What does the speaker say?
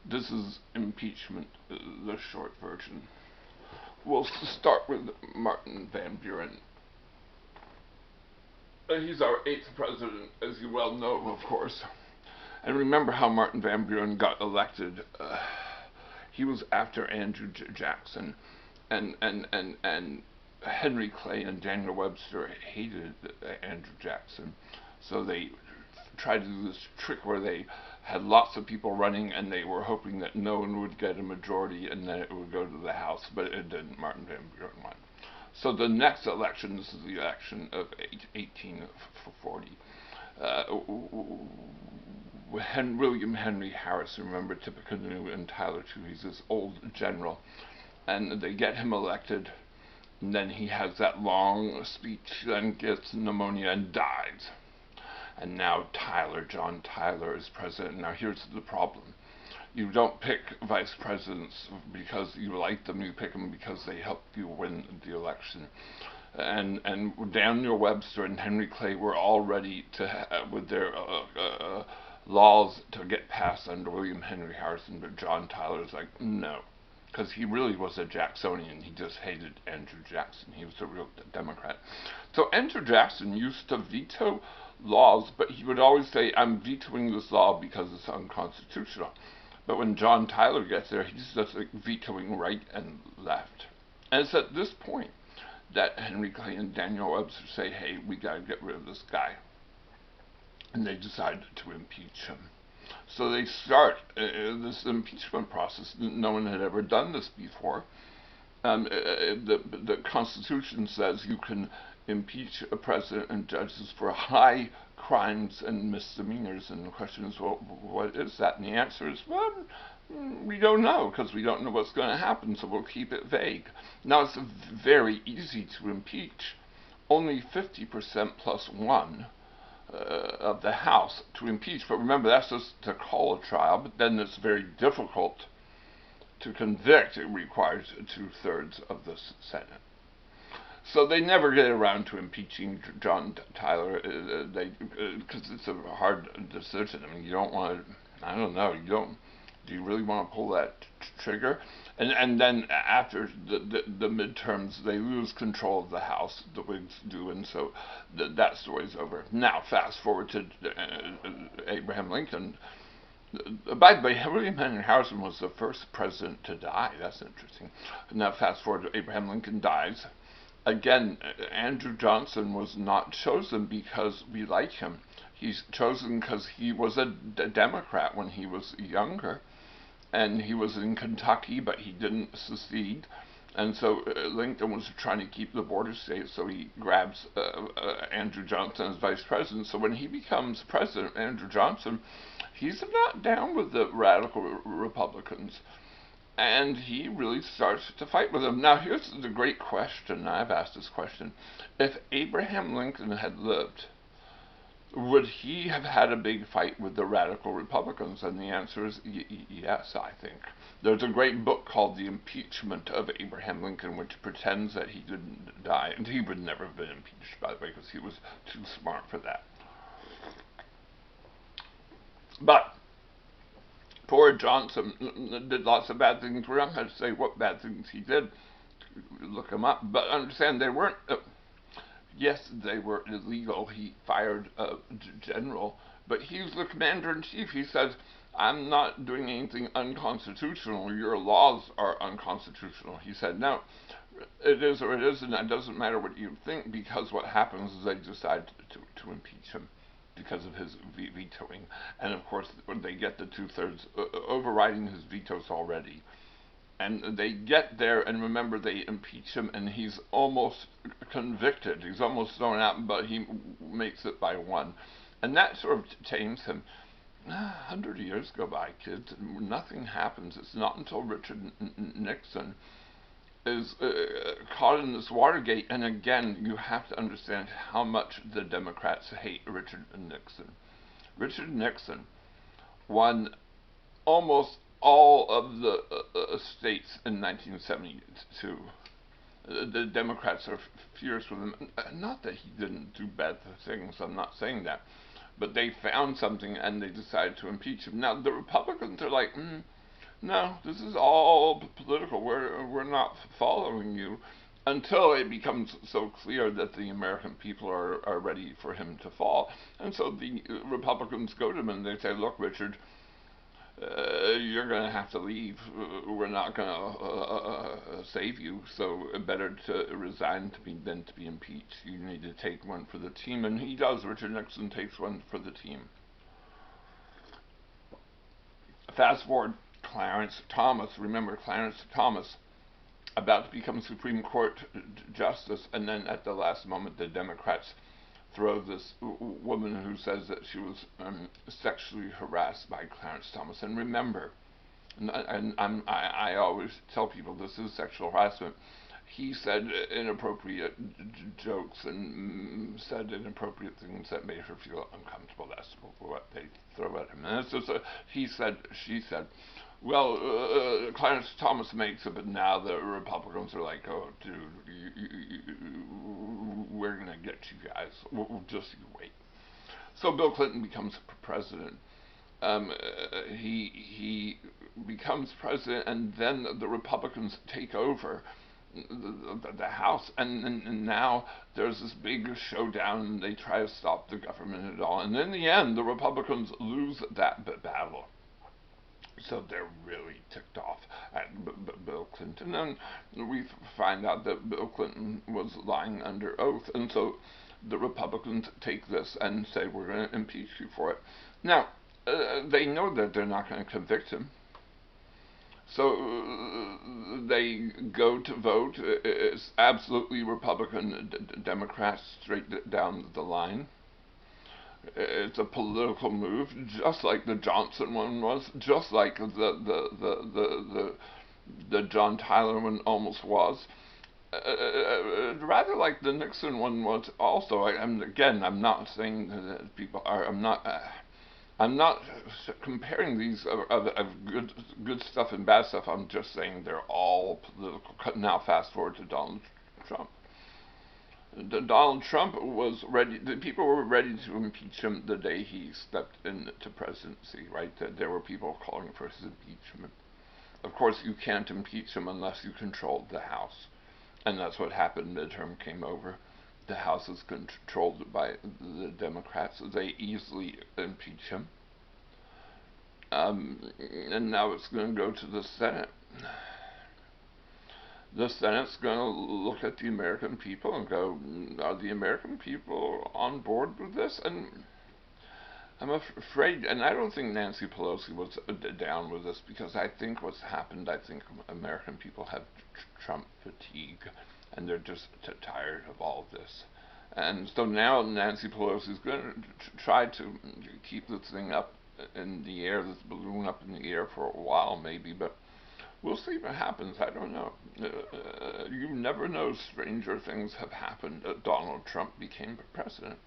This is impeachment, the short version. We'll start with Martin Van Buren. He's our eighth president, as you well know, of course. And remember how Martin Van Buren got elected. He was after Andrew Jackson, and Henry Clay and Daniel Webster hated Andrew Jackson, so they tried to do this trick where they had lots of people running, and they were hoping that no one would get a majority, and then it would go to the House, but it didn't. Martin Van Buren won. So the next election, this is the election of 1840. William Henry Harrison, remember Tippecanoe and Tyler too. He's this old general, and they get him elected. And then he has that long speech, then gets pneumonia and dies. And now John Tyler, is president. Now here's the problem. You don't pick vice presidents because you like them. You pick them because they help you win the election. And Daniel Webster and Henry Clay were all ready to with their laws to get passed under William Henry Harrison, but John Tyler's like, no, because he really was a Jacksonian. He just hated Andrew Jackson. He was a real Democrat. So Andrew Jackson used to veto laws, but he would always say, I'm vetoing this law because it's unconstitutional. But when John Tyler gets there, he's just like vetoing right and left. And it's at this point that Henry Clay and Daniel Webster say, hey, we got to get rid of this guy. And they decide to impeach him. So they start this impeachment process. No one had ever done this before. The Constitution says you can impeach a president and judges for high crimes and misdemeanors. And the question is, well, what is that? And the answer is, well, we don't know, because we don't know what's going to happen, so we'll keep it vague. Now, it's very easy to impeach. Only 50% plus one of the House to impeach. But remember, that's just to call a trial, but then it's very difficult to convict. It requires 2/3 of the Senate. So they never get around to impeaching John Tyler, because it's a hard decision. I mean, you don't want to, I don't know, do you really want to pull that trigger? And then after the midterms, they lose control of the House, the Whigs do, and so that story's over. Now, fast forward to Abraham Lincoln. By the way, William Henry Harrison was the first president to die. That's interesting. Now, fast forward to Abraham Lincoln dies. Again, Andrew Johnson was not chosen because we like him. He's chosen because he was a Democrat when he was younger, and he was in Kentucky, but he didn't secede. And so Lincoln was trying to keep the border safe, so he grabs Andrew Johnson as vice president. So when he becomes president, Andrew Johnson, he's not down with the radical Republicans. And he really starts to fight with them. Now, here's the great question. I've asked this question. If Abraham Lincoln had lived, would he have had a big fight with the radical Republicans? And the answer is yes, I think. There's a great book called The Impeachment of Abraham Lincoln, which pretends that he didn't die. And he would never have been impeached, by the way, because he was too smart for that. But poor Johnson did lots of bad things. We're not going to say what bad things he did. Look him up. But understand, they weren't... yes, they were illegal. He fired a general, but he's the commander-in-chief. He says, I'm not doing anything unconstitutional. Your laws are unconstitutional. He said, no, it is or it isn't. It doesn't matter what you think, because what happens is they decide to impeach him because of his vetoing. And of course, when they get the 2/3 overriding his vetoes already. And they get there, and remember, they impeach him, and he's almost convicted. He's almost thrown out, but he makes it by one. And that sort of tames him. 100 years go by, kids, and nothing happens. It's not until Richard Nixon is caught in this Watergate, and again, you have to understand how much the Democrats hate Richard Nixon. Richard Nixon won almost all of the states in 1972. The Democrats are furious with him. Not that he didn't do bad things, I'm not saying that. But they found something and they decided to impeach him. Now, the Republicans are like, No, this is all political. We're not following you until it becomes so clear that the American people are ready for him to fall. And so the Republicans go to him and they say, look, Richard, you're going to have to leave. We're not going to save you. So better to resign than to be impeached. You need to take one for the team. And he does. Richard Nixon takes one for the team. Fast forward, Clarence Thomas. Remember, Clarence Thomas, about to become Supreme Court Justice, and then at the last moment, the Democrats throw this woman who says that she was sexually harassed by Clarence Thomas. And remember, I always tell people this is sexual harassment. He said inappropriate jokes and said inappropriate things that made her feel uncomfortable. That's what they throw at him. And it's just a he said, she said. Well, Clarence Thomas makes it, but now the Republicans are like, oh, dude, we're going to get you guys. Just you wait. So Bill Clinton becomes president. He becomes president, and then the Republicans take over the House, and now there's this big showdown, and they try to stop the government and all. And in the end, the Republicans lose that battle. So they're really ticked off at Bill Clinton, and we find out that Bill Clinton was lying under oath, and so the Republicans take this and say, we're going to impeach you for it. Now, they know that they're not going to convict him, so they go to vote. It's absolutely Republican, Democrats straight down the line. It's a political move, just like the Johnson one was, just like the John Tyler one almost was. Rather like the Nixon one was also. I'm not saying that people are. I'm not comparing these of good stuff and bad stuff. I'm just saying they're all political. Now fast forward to Donald Trump. Donald Trump was ready. The people were ready to impeach him the day he stepped into presidency. Right? There were people calling for his impeachment. Of course, you can't impeach him unless you controlled the House, and that's what happened. Midterm came over. The House is controlled by the Democrats. So they easily impeach him. And now it's going to go to the Senate. The Senate's going to look at the American people and go, are the American people on board with this? And I'm afraid, and I don't think Nancy Pelosi was down with this, because I think what's happened, I think American people have Trump fatigue, and they're just tired of all of this. And so now Nancy Pelosi is going to try to keep this thing up in the air, this balloon up in the air for a while maybe, but we'll see what happens. I don't know. You never know. Stranger things have happened. Donald Trump became president.